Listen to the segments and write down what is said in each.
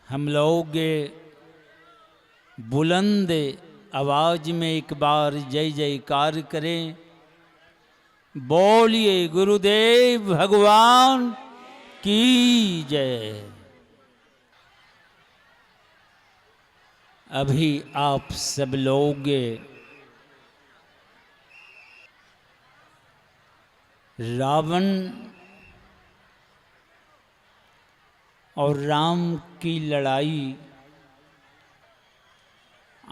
हम लोग बुलंद आवाज में एक बार जय जयकार करें। बोलिए गुरुदेव भगवान की जय। अभी आप सब लोग रावण और राम की लड़ाई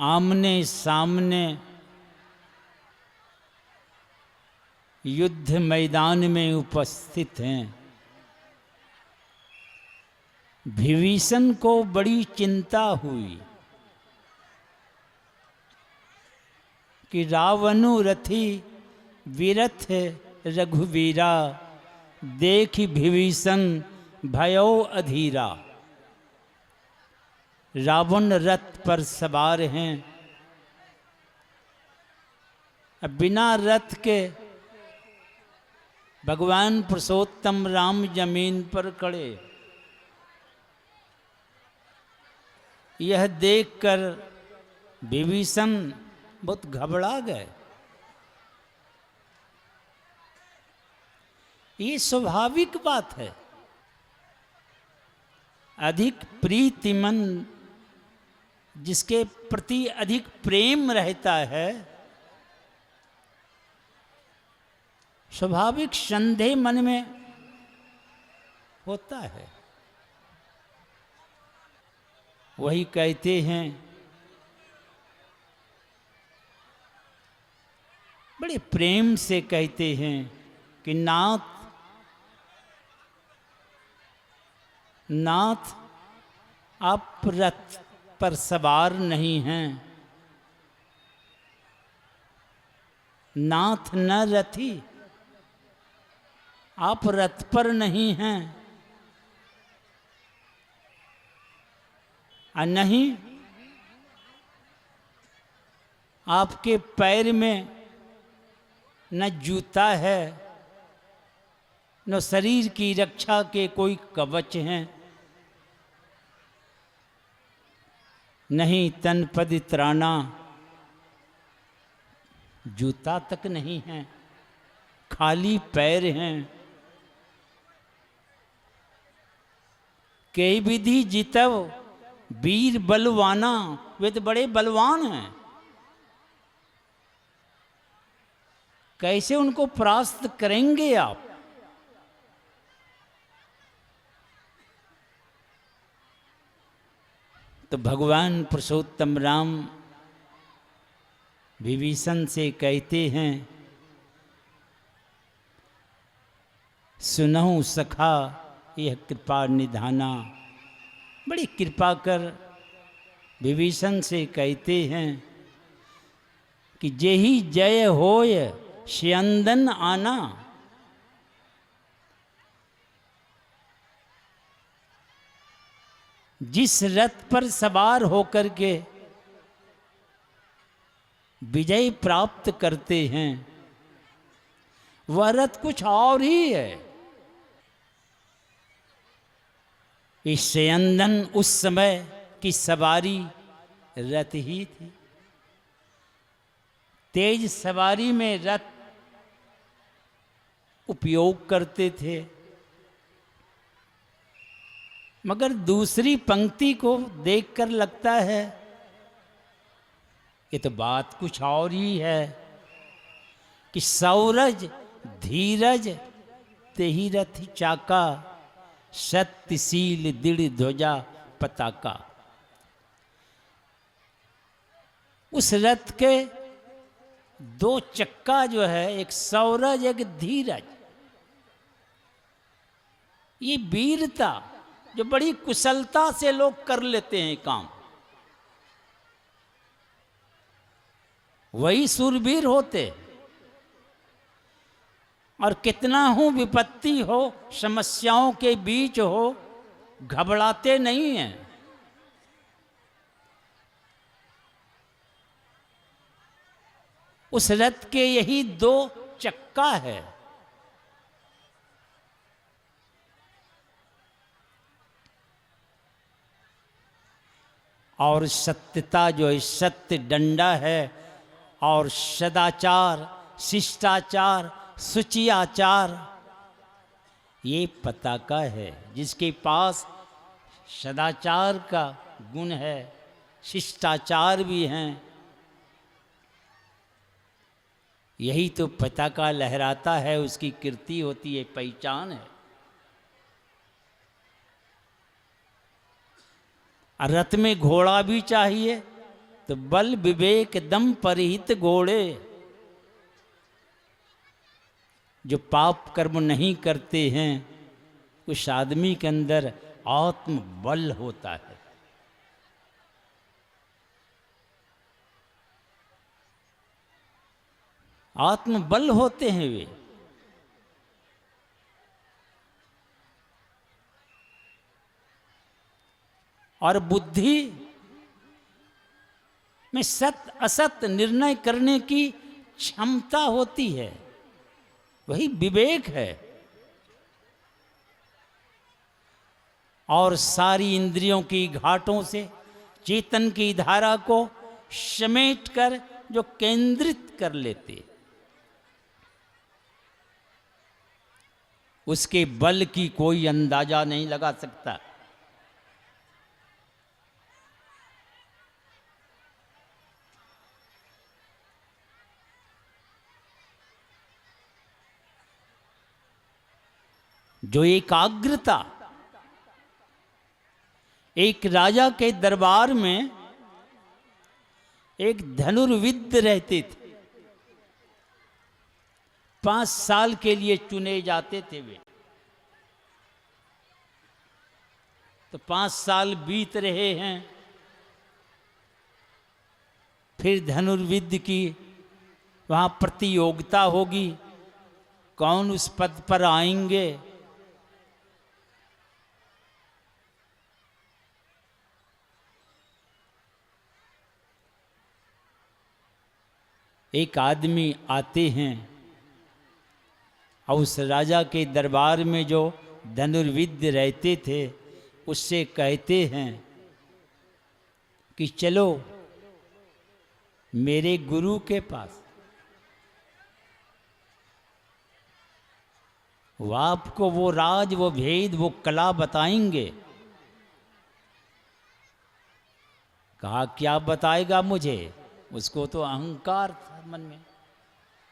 आमने सामने युद्ध मैदान में उपस्थित हैं। विभीषण को बड़ी चिंता हुई कि रावणु रथी विरथ रघुवीरा, देखि विभीषण भयो अधीरा। रावण रथ पर सवार हैं, अब बिना रथ के भगवान पुरुषोत्तम राम जमीन पर खड़े। यह देखकर विभीषण बहुत घबरा गए। ये स्वाभाविक बात है। अधिक प्रीतिमन जिसके प्रति अधिक प्रेम रहता है, स्वाभाविक संदेह मन में होता है। वही कहते हैं, बड़े प्रेम से कहते हैं कि नाथ नाथ आप रथ पर सवार नहीं हैं। नाथ न रथी, आप रथ पर नहीं हैं। नहीं, आपके पैर में न जूता है, न शरीर की रक्षा के कोई कवच हैं, नहीं तन पद त्राणा, जूता तक नहीं है, खाली पैर हैं। कई विधि जितव वीर बलवाना, वे तो बड़े बलवान हैं, कैसे उनको परास्त करेंगे आप? तो भगवान पुरुषोत्तम राम विभीषण से कहते हैं, सुनहु सखा यह कृपा निधाना। बड़ी कृपा कर विभीषण से कहते हैं कि जेहि जय होय स्यंदन आना। जिस रथ पर सवार होकर के विजय प्राप्त करते हैं, वह रथ कुछ और ही है। इस स्यंदन उस समय की सवारी रथ ही थी। तेज सवारी में रथ उपयोग करते थे। मगर दूसरी पंक्ति को देखकर लगता है ये तो बात कुछ और ही है कि सौरज धीरज तेहि रथ चाका, सत्यशील दृढ़ ध्वजा पताका। उस रथ के दो चक्का जो है, एक सौरज एक धीरज, ये वीरता जो बड़ी कुशलता से लोग कर लेते हैं काम, वही सूरवीर होते। और कितना हो विपत्ति हो, समस्याओं के बीच हो, घबराते नहीं हैं। उस रथ के यही दो चक्का है। और सत्यता जो है सत्य डंडा है, और सदाचार, शिष्टाचार, शुचियाचार ये पताका है। जिसके पास सदाचार का गुण है, शिष्टाचार भी हैं, यही तो पताका लहराता है, उसकी कीर्ति होती है, पहचान है। रथ में घोड़ा भी चाहिए तो बल विवेक दम परिहित घोड़े। जो पाप कर्म नहीं करते हैं उस आदमी के अंदर आत्म बल होता है। आत्म बल होते हैं वे। और बुद्धि में सत्य असत्य निर्णय करने की क्षमता होती है, वही विवेक है। और सारी इंद्रियों की घाटों से चेतन की धारा को समेट कर जो केंद्रित कर लेते, उसके बल की कोई अंदाजा नहीं लगा सकता। जो एकाग्रता एक राजा के दरबार में एक धनुर्विद रहते थे, 5 साल के लिए चुने जाते थे वे। तो 5 साल बीत रहे हैं, फिर धनुर्विद की वहां प्रतियोगिता होगी, कौन उस पद पर आएंगे। एक आदमी आते हैं और उस राजा के दरबार में जो धनुर्विद रहते थे उससे कहते हैं कि चलो मेरे गुरु के पास, वो आपको वो राज, वो भेद, वो कला बताएंगे। कहा क्या बताएगा मुझे? उसको तो अहंकार था मन में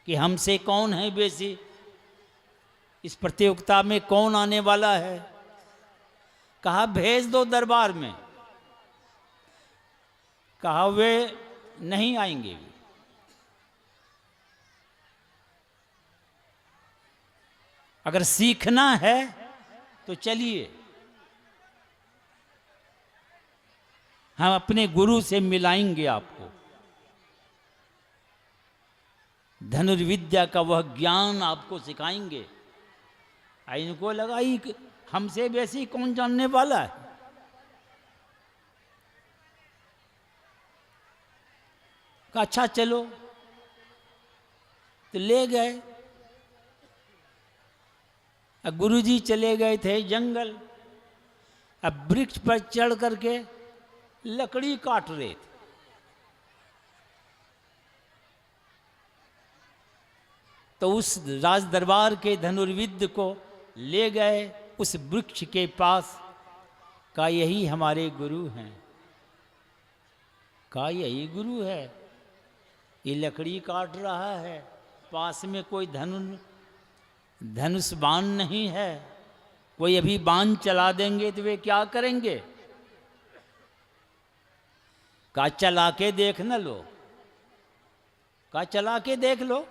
कि हमसे कौन है बेसी, इस प्रतियोगिता में कौन आने वाला है। कहा भेज दो दरबार में। कहा वे नहीं आएंगे। अगर सीखना है तो चलिए, हम अपने गुरु से मिलाएंगे आपको। धनुर्विद्या का वह ज्ञान आपको सिखाएंगे। इनको लगा ही हमसे वैसे कौन जानने वाला है। कहा अच्छा चलो, तो ले गए। अब गुरुजी चले गए थे जंगल। अब वृक्ष पर चढ़ करके लकड़ी काट रहे थे। तो उस राज दरबार के धनुर्विद को ले गए उस वृक्ष के पास। का यही हमारे गुरु हैं। का यही गुरु है, ये लकड़ी काट रहा है, पास में कोई धनुष बाण नहीं है। कोई अभी बाण चला देंगे तो वे क्या करेंगे? का चला के देख न लो। का चला के देख लो।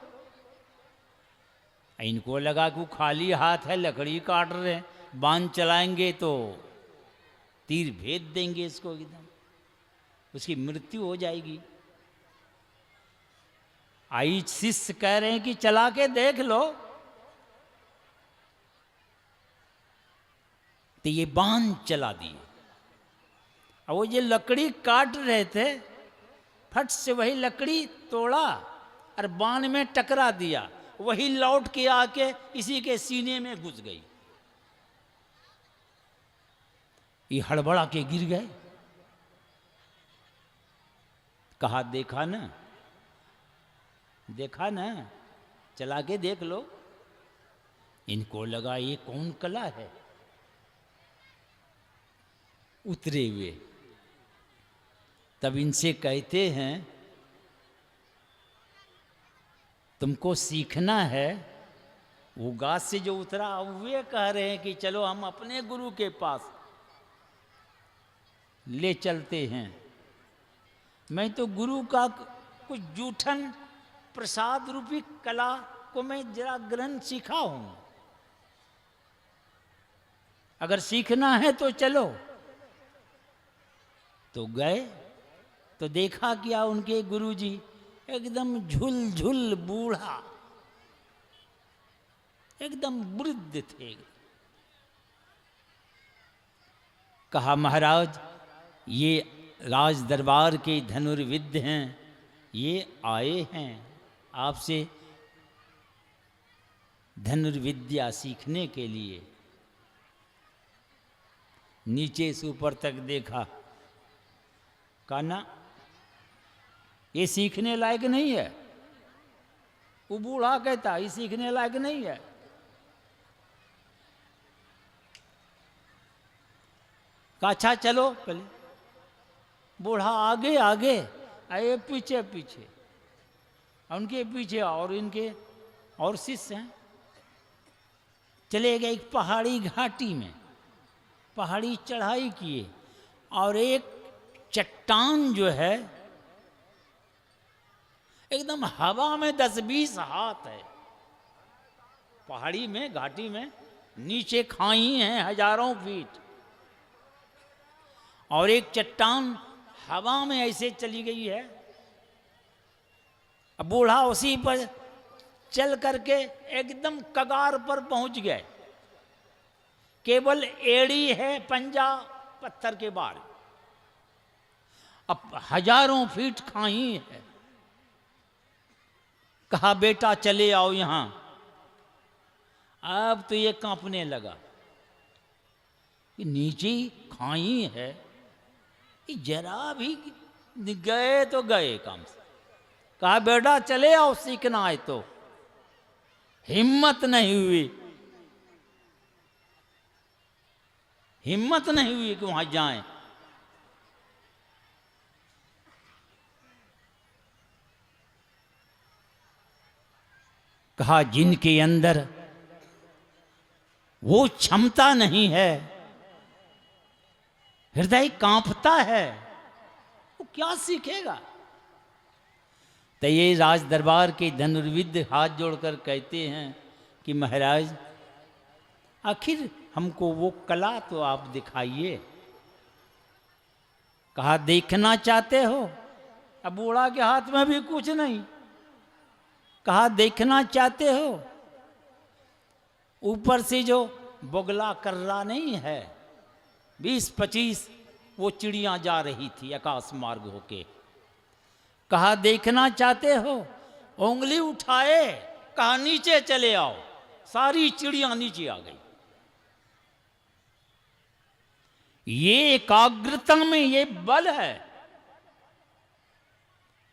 इनको लगा कि खाली हाथ है, लकड़ी काट रहे हैं, बाण चलाएंगे तो तीर भेद देंगे इसको, एकदम उसकी मृत्यु हो जाएगी। आई शिष्य कह रहे हैं कि चला के देख लो। तो ये बाण चला दिए। और वो ये लकड़ी काट रहे थे, फट से वही लकड़ी तोड़ा और बाण में टकरा दिया। वही लौट के आके इसी के सीने में घुस गई। ये हड़बड़ा के गिर गए। कहा देखा ना, देखा ना, चला के देख लो। इनको लगा ये कौन कला है। उतरे हुए तब इनसे कहते हैं तुमको सीखना है। वो गाछ से जो उतरा वे कह रहे हैं कि चलो हम अपने गुरु के पास ले चलते हैं। मैं तो गुरु का कुछ जूठन प्रसाद रूपी कला को मैं जरा ग्रहण सीखा हूं, अगर सीखना है तो चलो। तो गए तो देखा क्या, उनके गुरुजी एकदम झुल झुल बूढ़ा, एकदम वृद्ध थे। कहा महाराज ये राज दरबार के धनुर्विद्य हैं, ये आए हैं आपसे धनुर्विद्या सीखने के लिए। नीचे से ऊपर तक देखा, कहा ना ये सीखने लायक नहीं है। वो बूढ़ा कहता ये सीखने लायक नहीं है। कहा अच्छा चलो पहले। बूढ़ा आगे आगे आए, पीछे पीछे, उनके पीछे और इनके और शिष्य हैं। चले गए एक पहाड़ी घाटी में, पहाड़ी चढ़ाई किए और एक चट्टान जो है एकदम हवा में 10-20 हाथ है। पहाड़ी में घाटी में नीचे खाई हैं हजारों फीट और एक चट्टान हवा में ऐसे चली गई है। अब बूढ़ा उसी पर चल करके एकदम कगार पर पहुंच गए। केवल एड़ी है, पंजा पत्थर के बाल। अब हजारों फीट खाई है। कहा बेटा चले आओ यहां। अब तो ये कांपने लगा कि नीचे खाई है, जरा भी गए तो गए काम से। कहा बेटा चले आओ सीखना है तो। हिम्मत नहीं हुई, हिम्मत नहीं हुई कि वहां जाएं। कहा जिनके अंदर वो क्षमता नहीं है, हृदय कांपता है, वो क्या सीखेगा। तो ये राज दरबार के धनुर्विद्य हाथ जोड़कर कहते हैं कि महाराज आखिर हमको वो कला तो आप दिखाइए। कहा देखना चाहते हो। अब बूढ़ा के हाथ में भी कुछ नहीं। कहा देखना चाहते हो। ऊपर से जो बोगला कर्रा नहीं है, 20-25 वो चिड़ियां जा रही थी आकाश मार्ग होके। कहा देखना चाहते हो। उंगली उठाए, कहा नीचे चले आओ। सारी चिड़ियां नीचे आ गई। ये एकाग्रता में ये बल है,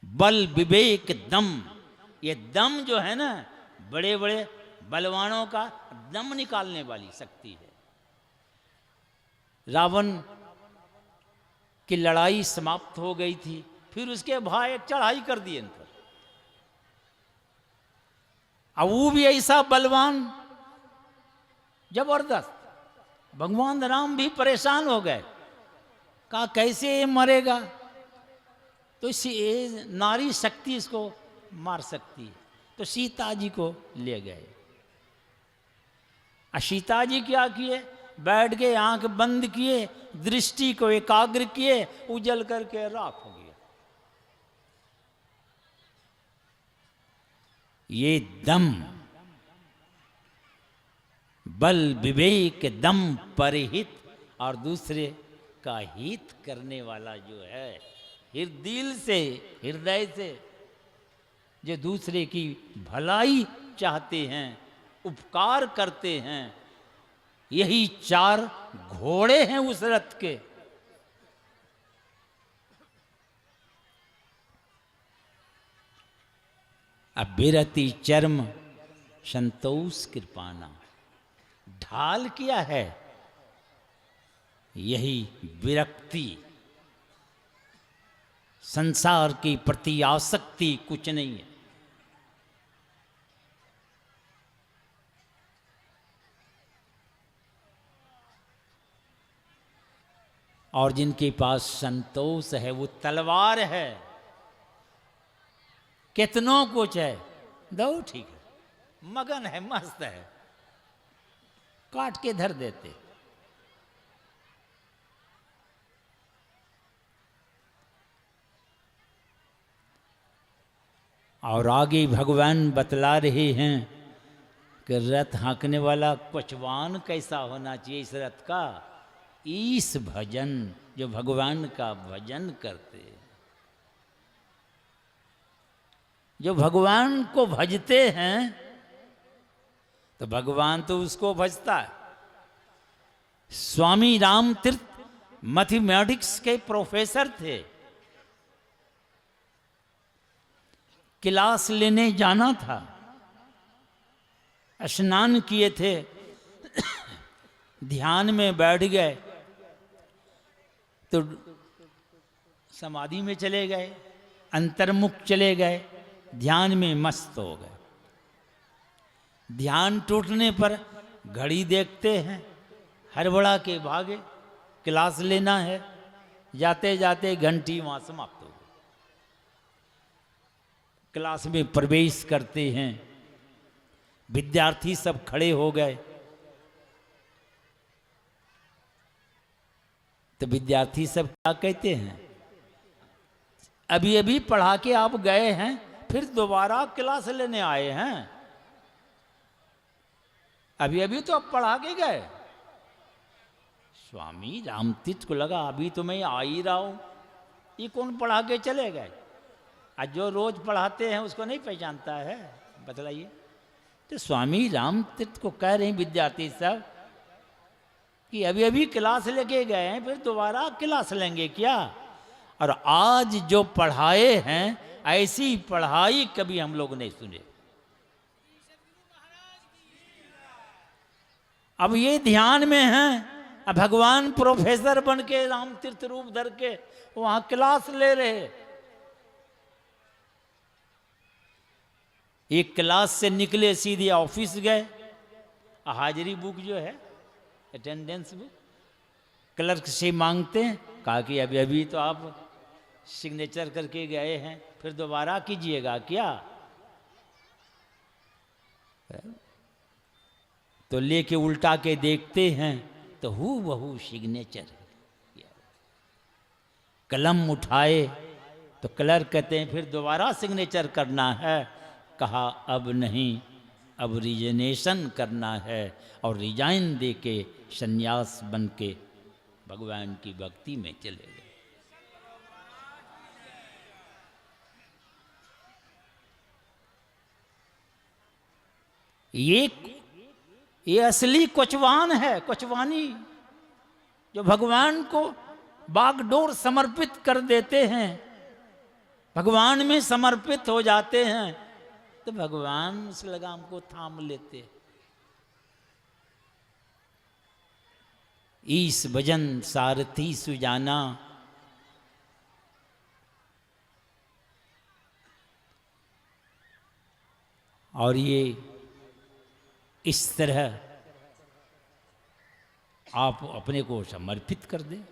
बल विवेक दम। ये दम जो है ना, बड़े बड़े बलवानों का दम निकालने वाली शक्ति है। रावण की लड़ाई समाप्त हो गई थी, फिर उसके भाई एक चढ़ाई कर दिए इन पर। अब वो भी ऐसा बलवान जबरदस्त। भगवान राम भी परेशान हो गए। कहा कैसे ये मरेगा, तो इसी नारी शक्ति इसको मार सकती है। तो सीता जी को ले गए। सीता जी क्या किए, बैठ के आंख बंद किए, दृष्टि को एकाग्र किए, उजल करके राख हो गया। ये दम, बल विवेक दम परहित और दूसरे का हित करने वाला जो है, दिल से हृदय से जो दूसरे की भलाई चाहते हैं, उपकार करते हैं, यही 4 घोड़े हैं उस रथ के। अबिरति चर्म संतोष कृपाना। ढाल क्या है? यही विरक्ति, संसार की प्रति आसक्ति, कुछ नहीं है। और जिनके पास संतोष है वो तलवार है, कितनों कुछ है, दो ठीक है, मगन है, मस्त है, काट के धर देते। और आगे भगवान बतला रहे हैं कि रथ हाँकने वाला कुचवान कैसा होना चाहिए इस रथ का। ईश भजन, जो भगवान का भजन करते, जो भगवान को भजते हैं, तो भगवान तो उसको भजता है। स्वामी रामतीर्थ मैथमेटिक्स के प्रोफेसर थे। क्लास लेने जाना था, स्नान किए थे, ध्यान में बैठ गए तो समाधि में चले गए, अंतर्मुख चले गए, ध्यान में मस्त हो गए। ध्यान टूटने पर घड़ी देखते हैं, हड़बड़ा के भागे, क्लास लेना है, जाते जाते घंटी वहां समाप्त हो गई। क्लास में प्रवेश करते हैं, विद्यार्थी सब खड़े हो गए, तो विद्यार्थी सब क्या कहते हैं, अभी अभी पढ़ा के आप गए हैं, फिर दोबारा क्लास लेने आए हैं? अभी अभी तो आप पढ़ा के गए। स्वामी रामतीर्थ को लगा अभी तो मैं आ ही रहा हूं, ये कौन पढ़ा के चले गए? आज जो रोज पढ़ाते हैं उसको नहीं पहचानता है, बतलाइए। तो स्वामी रामतीर्थ को कह रहे हैं विद्यार्थी सब कि अभी अभी क्लास लेके गए हैं, फिर दोबारा क्लास लेंगे क्या? और आज जो पढ़ाए हैं ऐसी पढ़ाई कभी हम लोग नहीं सुने। अब ये ध्यान में हैं, अब भगवान प्रोफेसर बन के रामतीर्थ रूप धर के वहां क्लास ले रहे। एक क्लास से निकले सीधे ऑफिस गए, हाजिरी बुक जो है, अटेंडेंस बुक, क्लर्क से मांगते हैं, कहा कि अभी अभी तो आप सिग्नेचर करके गए हैं, फिर दोबारा कीजिएगा क्या? तो लेके उल्टा के देखते हैं तो हूबहू सिग्नेचर। कलम उठाए तो क्लर्क कहते हैं फिर दोबारा सिग्नेचर करना है। कहा अब नहीं, अब रिजनेशन करना है, और रिजाइन दे के संन्यास बन के भगवान की भक्ति में चले गए। ये असली कोचवान है, कोचवानी, जो भगवान को बागडोर समर्पित कर देते हैं, भगवान में समर्पित हो जाते हैं, तो भगवान उस लगाम को थाम लेते। ईश भजन सारथी सुजाना, और ये इस तरह आप अपने को समर्पित कर दें।